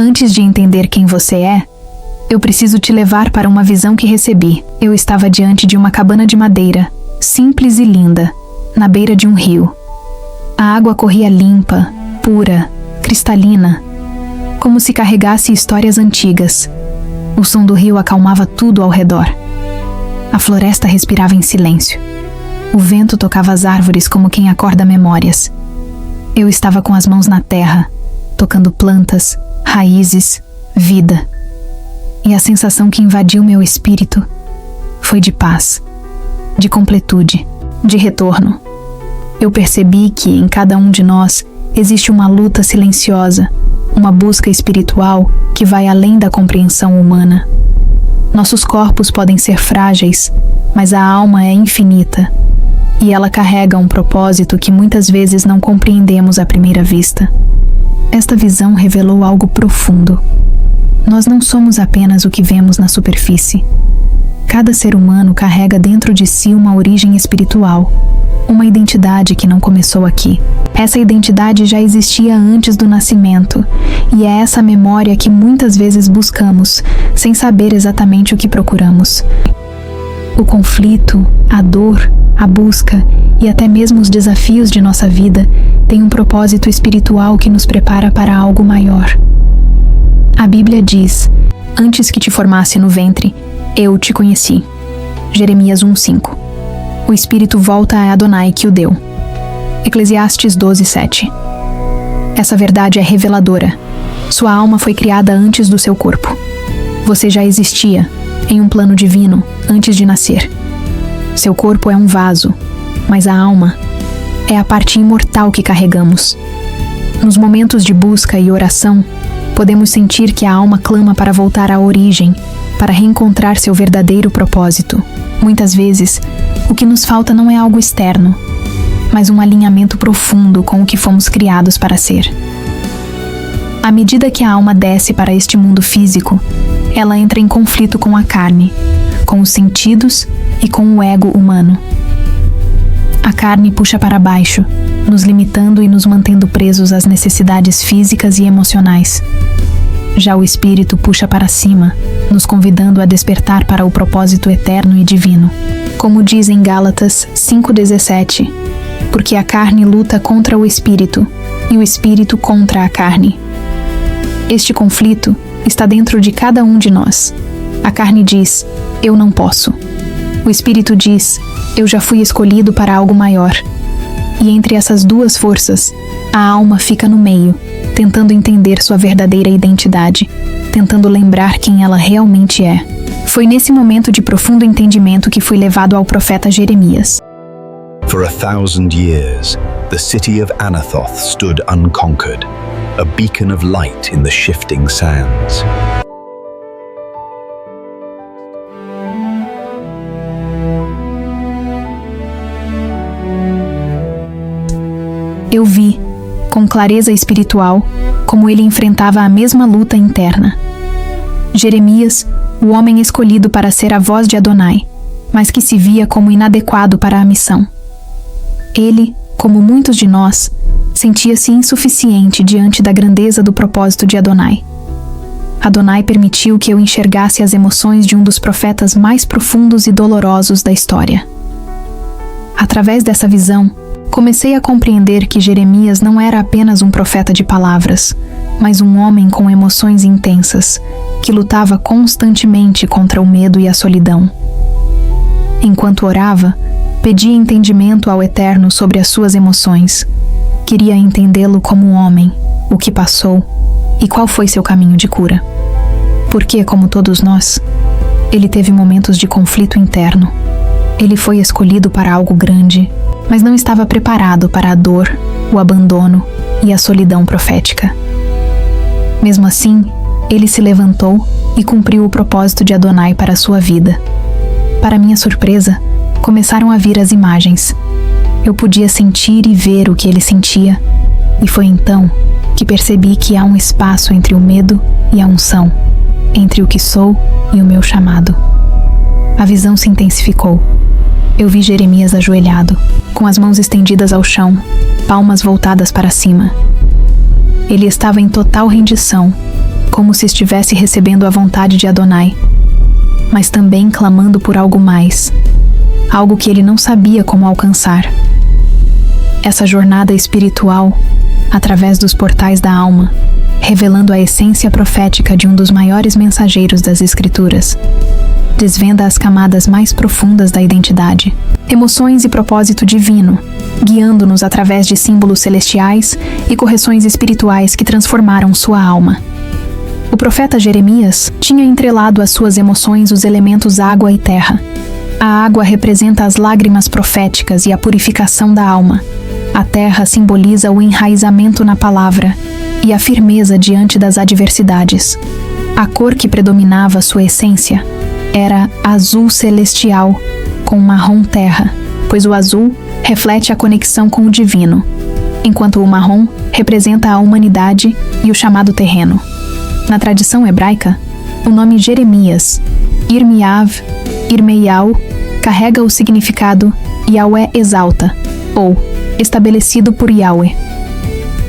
Antes de entender quem você é, eu preciso te levar para uma visão que recebi. Eu estava diante de uma cabana de madeira, simples e linda, na beira de um rio. A água corria limpa, pura, cristalina, como se carregasse histórias antigas. O som do rio acalmava tudo ao redor. A floresta respirava em silêncio. O vento tocava as árvores como quem acorda memórias. Eu estava com as mãos na terra, tocando plantas, raízes, vida. E a sensação que invadiu meu espírito foi de paz, de completude, de retorno. Eu percebi que em cada um de nós existe uma luta silenciosa, uma busca espiritual que vai além da compreensão humana. Nossos corpos podem ser frágeis, mas a alma é infinita, e ela carrega um propósito que muitas vezes não compreendemos à primeira vista. Esta visão revelou algo profundo. Nós não somos apenas o que vemos na superfície. Cada ser humano carrega dentro de si uma origem espiritual, uma identidade que não começou aqui. Essa identidade já existia antes do nascimento, e é essa memória que muitas vezes buscamos, sem saber exatamente o que procuramos. O conflito, a dor, a busca e até mesmo os desafios de nossa vida têm um propósito espiritual que nos prepara para algo maior. A Bíblia diz: antes que te formasse no ventre, eu te conheci. Jeremias 1:5. O Espírito volta a Adonai que o deu. Eclesiastes 12:7. Essa verdade é reveladora. Sua alma foi criada antes do seu corpo. Você já existia, em um plano divino, antes de nascer. Seu corpo é um vaso, mas a alma é a parte imortal que carregamos. Nos momentos de busca e oração, podemos sentir que a alma clama para voltar à origem, para reencontrar seu verdadeiro propósito. Muitas vezes, o que nos falta não é algo externo, mas um alinhamento profundo com o que fomos criados para ser. À medida que a alma desce para este mundo físico, ela entra em conflito com a carne, com os sentidos e com o ego humano. A carne puxa para baixo, nos limitando e nos mantendo presos às necessidades físicas e emocionais. Já o espírito puxa para cima, nos convidando a despertar para o propósito eterno e divino. Como diz em Gálatas 5:17, porque a carne luta contra o espírito, e o espírito contra a carne. Este conflito está dentro de cada um de nós. A carne diz: eu não posso. O espírito diz: eu já fui escolhido para algo maior. E entre essas duas forças, a alma fica no meio, tentando entender sua verdadeira identidade, tentando lembrar quem ela realmente é. Foi nesse momento de profundo entendimento que fui levado ao profeta Jeremias. For 1,000 years, the city of Anathoth stood unconquered, a beacon of light in the shifting sands. Eu vi, com clareza espiritual, como ele enfrentava a mesma luta interna. Jeremias, o homem escolhido para ser a voz de Adonai, mas que se via como inadequado para a missão. Ele, como muitos de nós, sentia-se insuficiente diante da grandeza do propósito de Adonai. Adonai permitiu que eu enxergasse as emoções de um dos profetas mais profundos e dolorosos da história. Através dessa visão, comecei a compreender que Jeremias não era apenas um profeta de palavras, mas um homem com emoções intensas, que lutava constantemente contra o medo e a solidão. Enquanto orava, pedia entendimento ao Eterno sobre as suas emoções. Queria entendê-lo como um homem, o que passou e qual foi seu caminho de cura. Porque, como todos nós, ele teve momentos de conflito interno. Ele foi escolhido para algo grande, mas não estava preparado para a dor, o abandono e a solidão profética. Mesmo assim, ele se levantou e cumpriu o propósito de Adonai para a sua vida. Para minha surpresa, começaram a vir as imagens. Eu podia sentir e ver o que ele sentia, e foi então que percebi que há um espaço entre o medo e a unção, entre o que sou e o meu chamado. A visão se intensificou. Eu vi Jeremias ajoelhado, com as mãos estendidas ao chão, palmas voltadas para cima. Ele estava em total rendição, como se estivesse recebendo a vontade de Adonai, mas também clamando por algo mais, algo que ele não sabia como alcançar. Essa jornada espiritual, através dos portais da alma, revelando a essência profética de um dos maiores mensageiros das Escrituras, desvenda as camadas mais profundas da identidade, emoções e propósito divino, guiando-nos através de símbolos celestiais e correções espirituais que transformaram sua alma. O profeta Jeremias tinha entrelado às suas emoções os elementos água e terra. A água representa as lágrimas proféticas e a purificação da alma. A terra simboliza o enraizamento na palavra e a firmeza diante das adversidades. A cor que predominava sua essência era azul celestial com marrom terra, pois o azul reflete a conexão com o divino, enquanto o marrom representa a humanidade e o chamado terreno. Na tradição hebraica, o nome Jeremias, Irmiav, Irmeial, carrega o significado Yahweh exalta, ou estabelecido por Yahweh.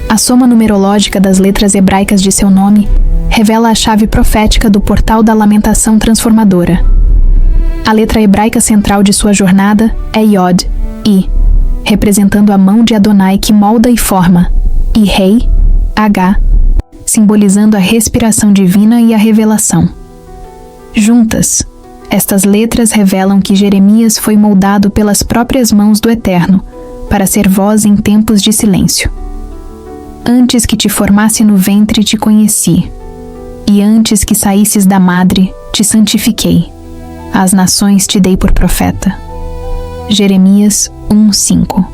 A soma numerológica das letras hebraicas de seu nome revela a chave profética do portal da lamentação transformadora. A letra hebraica central de sua jornada é Yod, I, representando a mão de Adonai que molda e forma, e Rei, H, simbolizando a respiração divina e a revelação. Juntas, estas letras revelam que Jeremias foi moldado pelas próprias mãos do Eterno para ser voz em tempos de silêncio. Antes que te formasse no ventre te conheci, e antes que saísses da madre te santifiquei. Às nações te dei por profeta. Jeremias 1:5.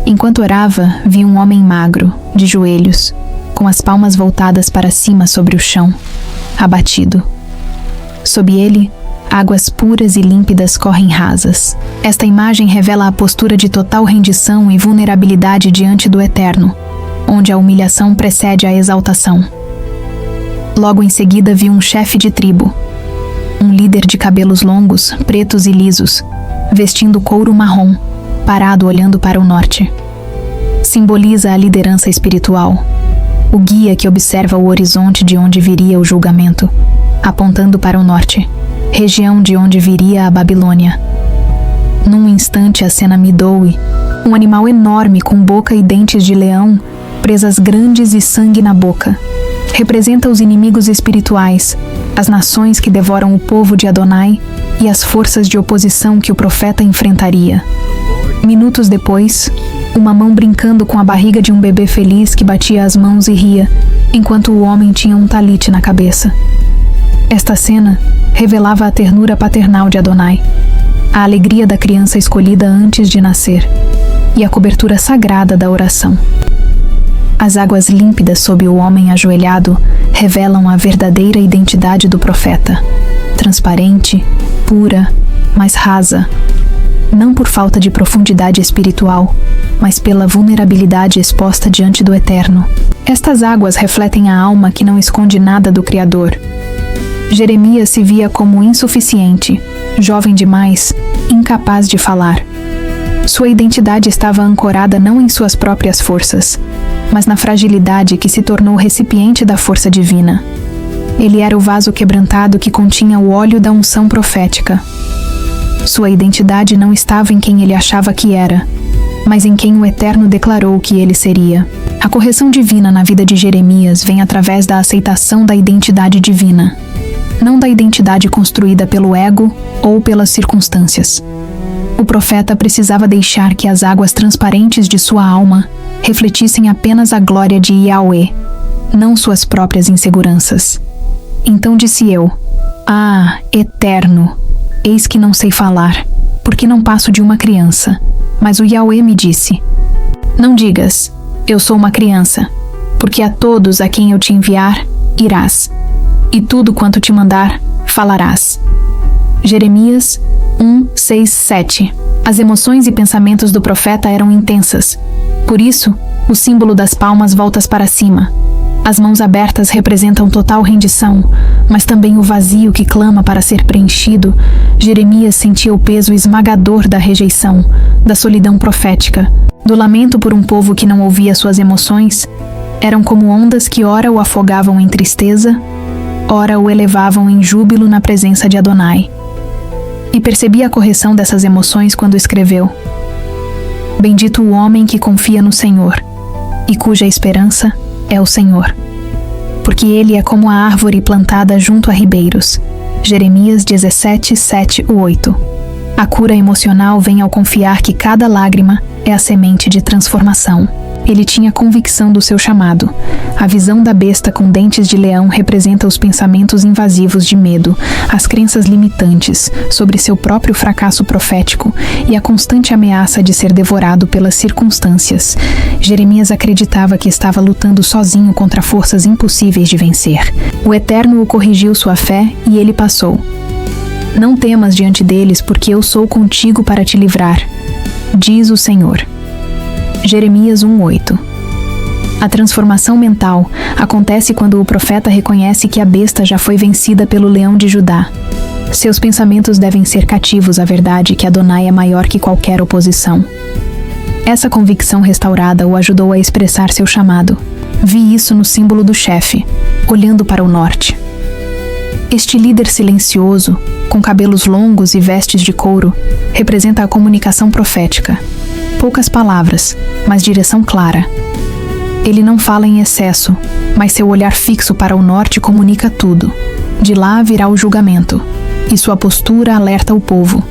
Enquanto orava, vi um homem magro, de joelhos, com as palmas voltadas para cima sobre o chão, abatido. Sob ele, águas puras e límpidas correm rasas. Esta imagem revela a postura de total rendição e vulnerabilidade diante do Eterno, onde a humilhação precede a exaltação. Logo em seguida vi um chefe de tribo, um líder de cabelos longos, pretos e lisos, vestindo couro marrom, parado olhando para o norte. Simboliza a liderança espiritual, o guia que observa o horizonte de onde viria o julgamento, apontando para o norte, região de onde viria a Babilônia. Num instante a cena me doe, um animal enorme com boca e dentes de leão, presas grandes e sangue na boca. Representa os inimigos espirituais, as nações que devoram o povo de Adonai e as forças de oposição que o profeta enfrentaria. Minutos depois, uma mão brincando com a barriga de um bebê feliz que batia as mãos e ria, enquanto o homem tinha um talite na cabeça. Esta cena revelava a ternura paternal de Adonai, a alegria da criança escolhida antes de nascer e a cobertura sagrada da oração. As águas límpidas sob o homem ajoelhado revelam a verdadeira identidade do profeta, transparente, pura, mas rasa, não por falta de profundidade espiritual, mas pela vulnerabilidade exposta diante do Eterno. Estas águas refletem a alma que não esconde nada do Criador. Jeremias se via como insuficiente, jovem demais, incapaz de falar. Sua identidade estava ancorada não em suas próprias forças, mas na fragilidade que se tornou recipiente da força divina. Ele era o vaso quebrantado que continha o óleo da unção profética. Sua identidade não estava em quem ele achava que era, mas em quem o Eterno declarou que ele seria. A correção divina na vida de Jeremias vem através da aceitação da identidade divina, não da identidade construída pelo ego ou pelas circunstâncias. O profeta precisava deixar que as águas transparentes de sua alma refletissem apenas a glória de Yahweh, não suas próprias inseguranças. Então disse eu: Ah, Eterno, eis que não sei falar, porque não passo de uma criança. Mas o Yahweh me disse: Não digas, eu sou uma criança, porque a todos a quem eu te enviar, irás, e tudo quanto te mandar, falarás. Jeremias 1:6-7. As emoções e pensamentos do profeta eram intensas. Por isso, o símbolo das palmas voltas para cima. As mãos abertas representam total rendição, mas também o vazio que clama para ser preenchido. Jeremias sentia o peso esmagador da rejeição, da solidão profética, do lamento por um povo que não ouvia suas emoções Eram como ondas que ora o afogavam em tristeza, ora o elevavam em júbilo na presença de Adonai. E percebi a correção dessas emoções quando escreveu: Bendito o homem que confia no Senhor, e cuja esperança é o Senhor. Porque ele é como a árvore plantada junto a ribeiros. Jeremias 17, 7-8. A cura emocional vem ao confiar que cada lágrima é a semente de transformação. Ele tinha convicção do seu chamado. A visão da besta com dentes de leão representa os pensamentos invasivos de medo, as crenças limitantes sobre seu próprio fracasso profético e a constante ameaça de ser devorado pelas circunstâncias. Jeremias acreditava que estava lutando sozinho contra forças impossíveis de vencer. O Eterno o corrigiu sua fé e ele passou. Não temas diante deles, porque eu sou contigo para te livrar, diz o Senhor. Jeremias 1:8. A transformação mental acontece quando o profeta reconhece que a besta já foi vencida pelo leão de Judá. Seus pensamentos devem ser cativos à verdade que Adonai é maior que qualquer oposição. Essa convicção restaurada o ajudou a expressar seu chamado. Vi isso no símbolo do chefe, olhando para o norte. Este líder silencioso, com cabelos longos e vestes de couro, representa a comunicação profética. Poucas palavras, mas direção clara. Ele não fala em excesso, mas seu olhar fixo para o norte comunica tudo. De lá virá o julgamento, e sua postura alerta o povo.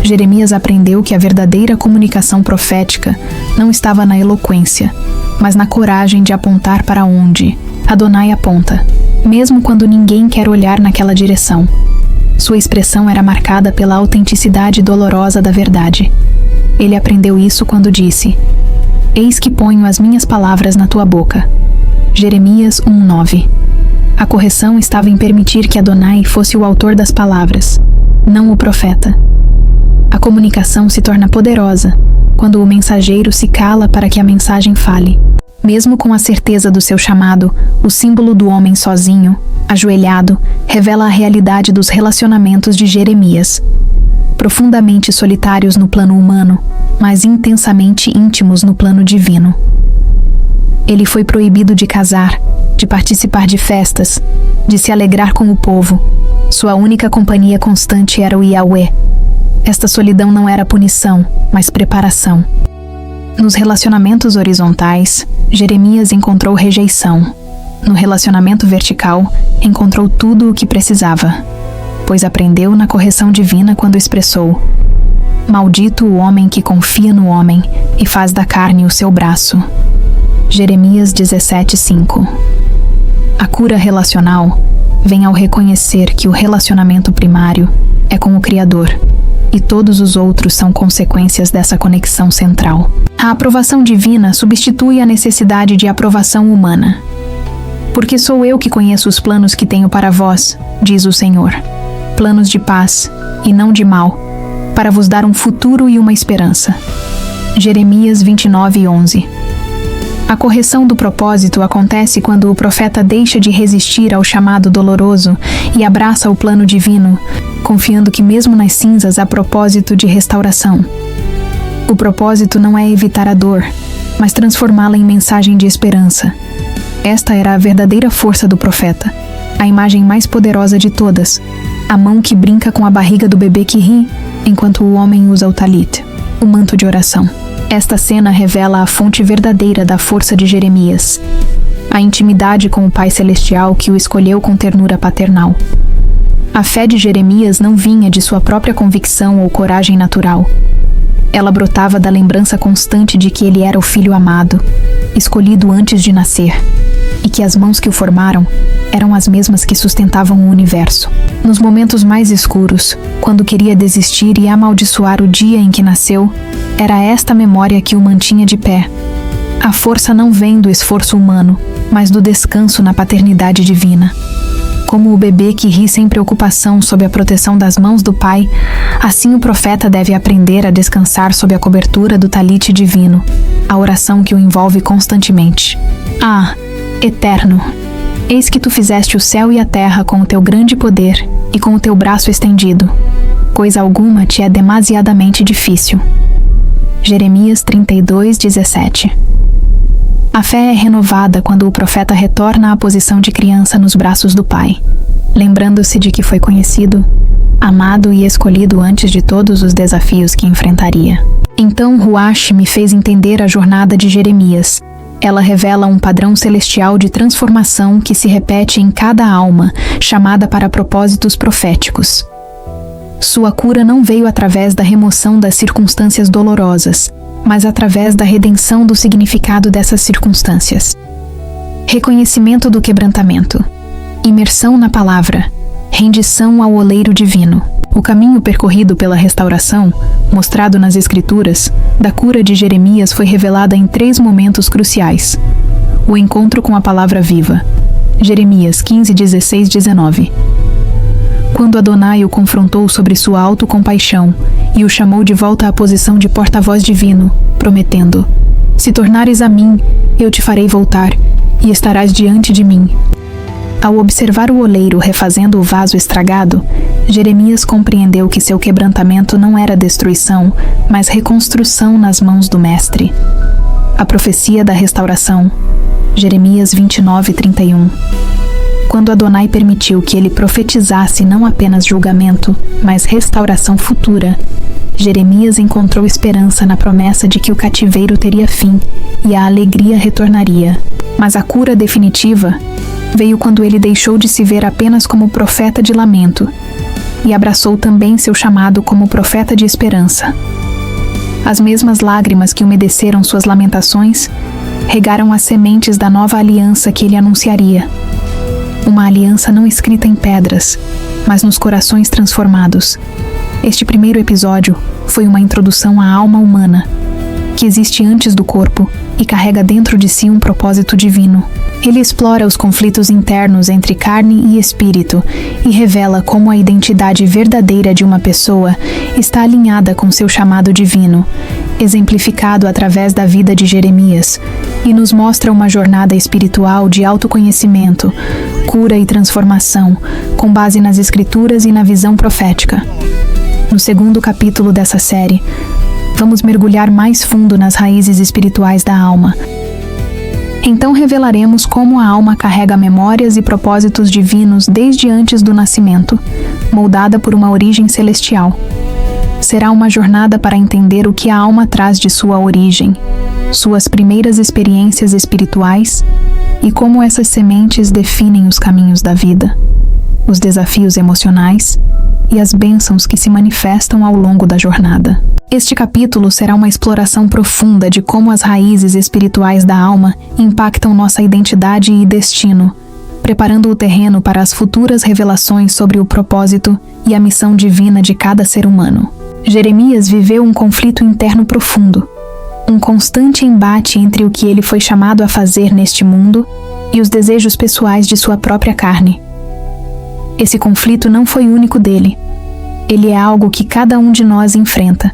Jeremias aprendeu que a verdadeira comunicação profética não estava na eloquência, mas na coragem de apontar para onde Adonai aponta, mesmo quando ninguém quer olhar naquela direção. Sua expressão era marcada pela autenticidade dolorosa da verdade. Ele aprendeu isso quando disse: Eis que ponho as minhas palavras na tua boca. Jeremias 1:9. A correção estava em permitir que Adonai fosse o autor das palavras, não o profeta. A comunicação se torna poderosa quando o mensageiro se cala para que a mensagem fale. Mesmo com a certeza do seu chamado, o símbolo do homem sozinho, ajoelhado, revela a realidade dos relacionamentos de Jeremias. Profundamente solitários no plano humano, mas intensamente íntimos no plano divino. Ele foi proibido de casar, de participar de festas, de se alegrar com o povo. Sua única companhia constante era o Yahweh. Esta solidão não era punição, mas preparação. Nos relacionamentos horizontais, Jeremias encontrou rejeição. No relacionamento vertical, encontrou tudo o que precisava, pois aprendeu na correção divina quando expressou: Maldito o homem que confia no homem e faz da carne o seu braço. Jeremias 17:5. A cura relacional vem ao reconhecer que o relacionamento primário é com o Criador, e todos os outros são consequências dessa conexão central. A aprovação divina substitui a necessidade de aprovação humana. Porque sou eu que conheço os planos que tenho para vós, diz o Senhor. Planos de paz, e não de mal, para vos dar um futuro e uma esperança. Jeremias 29:11. A correção do propósito acontece quando o profeta deixa de resistir ao chamado doloroso e abraça o plano divino, confiando que mesmo nas cinzas há propósito de restauração. O propósito não é evitar a dor, mas transformá-la em mensagem de esperança. Esta era a verdadeira força do profeta, a imagem mais poderosa de todas, a mão que brinca com a barriga do bebê que ri, enquanto o homem usa o talit, o manto de oração. Esta cena revela a fonte verdadeira da força de Jeremias, a intimidade com o Pai Celestial que o escolheu com ternura paternal. A fé de Jeremias não vinha de sua própria convicção ou coragem natural. Ela brotava da lembrança constante de que ele era o filho amado, escolhido antes de nascer, e que as mãos que o formaram eram as mesmas que sustentavam o universo. Nos momentos mais escuros, quando queria desistir e amaldiçoar o dia em que nasceu, era esta memória que o mantinha de pé. A força não vem do esforço humano, mas do descanso na paternidade divina. Como o bebê que ri sem preocupação sob a proteção das mãos do pai, assim o profeta deve aprender a descansar sob a cobertura do talite divino, a oração que o envolve constantemente. Ah, Eterno, eis que tu fizeste o céu e a terra com o teu grande poder e com o teu braço estendido. Coisa alguma te é demasiadamente difícil. Jeremias 32:17. A fé é renovada quando o profeta retorna à posição de criança nos braços do Pai, lembrando-se de que foi conhecido, amado e escolhido antes de todos os desafios que enfrentaria. Então Ruach me fez entender a jornada de Jeremias. Ela revela um padrão celestial de transformação que se repete em cada alma, chamada para propósitos proféticos. Sua cura não veio através da remoção das circunstâncias dolorosas, mas através da redenção do significado dessas circunstâncias. Reconhecimento do quebrantamento, imersão na palavra, rendição ao oleiro divino. O caminho percorrido pela restauração, mostrado nas Escrituras, da cura de Jeremias foi revelada em 3 momentos cruciais. O encontro com a palavra viva. Jeremias 15, 16, 19. Quando Adonai o confrontou sobre sua autocompaixão e o chamou de volta à posição de porta-voz divino, prometendo: "Se tornares a mim, eu te farei voltar, e estarás diante de mim." Ao observar o oleiro refazendo o vaso estragado, Jeremias compreendeu que seu quebrantamento não era destruição, mas reconstrução nas mãos do Mestre. A profecia da restauração. Jeremias 29, 31. Quando Adonai permitiu que ele profetizasse não apenas julgamento, mas restauração futura, Jeremias encontrou esperança na promessa de que o cativeiro teria fim e a alegria retornaria. Mas a cura definitiva veio quando ele deixou de se ver apenas como profeta de lamento e abraçou também seu chamado como profeta de esperança. As mesmas lágrimas que umedeceram suas lamentações regaram as sementes da nova aliança que ele anunciaria. Uma aliança não escrita em pedras, mas nos corações transformados. Este primeiro episódio foi uma introdução à alma humana, que existe antes do corpo e carrega dentro de si um propósito divino. Ele explora os conflitos internos entre carne e espírito e revela como a identidade verdadeira de uma pessoa está alinhada com seu chamado divino, exemplificado através da vida de Jeremias, e nos mostra uma jornada espiritual de autoconhecimento, cura e transformação, com base nas Escrituras e na visão profética. No segundo capítulo dessa série, vamos mergulhar mais fundo nas raízes espirituais da alma. Então revelaremos como a alma carrega memórias e propósitos divinos desde antes do nascimento, moldada por uma origem celestial. Será uma jornada para entender o que a alma traz de sua origem, suas primeiras experiências espirituais e como essas sementes definem os caminhos da vida, os desafios emocionais e as bênçãos que se manifestam ao longo da jornada. Este capítulo será uma exploração profunda de como as raízes espirituais da alma impactam nossa identidade e destino, preparando o terreno para as futuras revelações sobre o propósito e a missão divina de cada ser humano. Jeremias viveu um conflito interno profundo, um constante embate entre o que ele foi chamado a fazer neste mundo e os desejos pessoais de sua própria carne. Esse conflito não foi único dele. Ele é algo que cada um de nós enfrenta.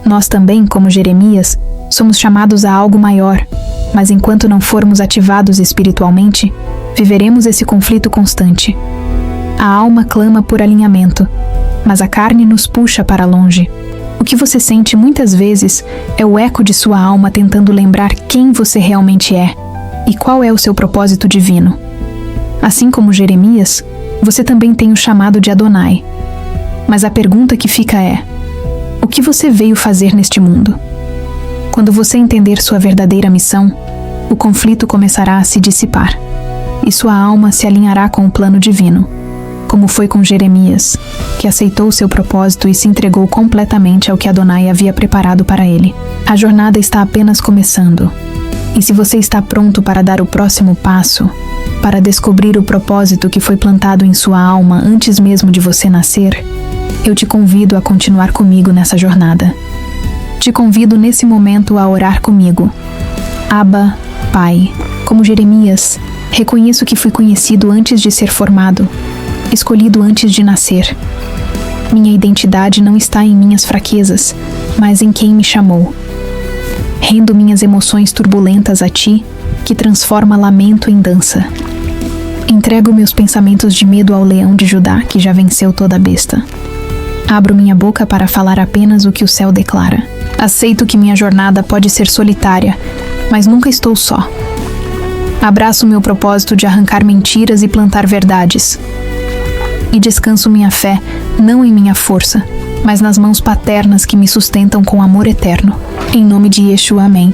Nós também, como Jeremias, somos chamados a algo maior, mas enquanto não formos ativados espiritualmente, viveremos esse conflito constante. A alma clama por alinhamento, mas a carne nos puxa para longe. O que você sente muitas vezes é o eco de sua alma tentando lembrar quem você realmente é e qual é o seu propósito divino. Assim como Jeremias, você também tem o chamado de Adonai. Mas a pergunta que fica é: o que você veio fazer neste mundo? Quando você entender sua verdadeira missão, o conflito começará a se dissipar, e sua alma se alinhará com o plano divino, como foi com Jeremias, que aceitou seu propósito e se entregou completamente ao que Adonai havia preparado para ele. A jornada está apenas começando, e se você está pronto para dar o próximo passo, para descobrir o propósito que foi plantado em sua alma antes mesmo de você nascer, eu te convido a continuar comigo nessa jornada. Te convido nesse momento a orar comigo. Abba, Pai, como Jeremias, reconheço que fui conhecido antes de ser formado, escolhido antes de nascer. Minha identidade não está em minhas fraquezas, mas em quem me chamou. Rendo minhas emoções turbulentas a Ti, que transforma lamento em dança. Entrego meus pensamentos de medo ao leão de Judá, que já venceu toda a besta. Abro minha boca para falar apenas o que o céu declara. Aceito que minha jornada pode ser solitária, mas nunca estou só. Abraço meu propósito de arrancar mentiras e plantar verdades. E descanso minha fé, não em minha força, mas nas mãos paternas que me sustentam com amor eterno. Em nome de Yeshua, amém.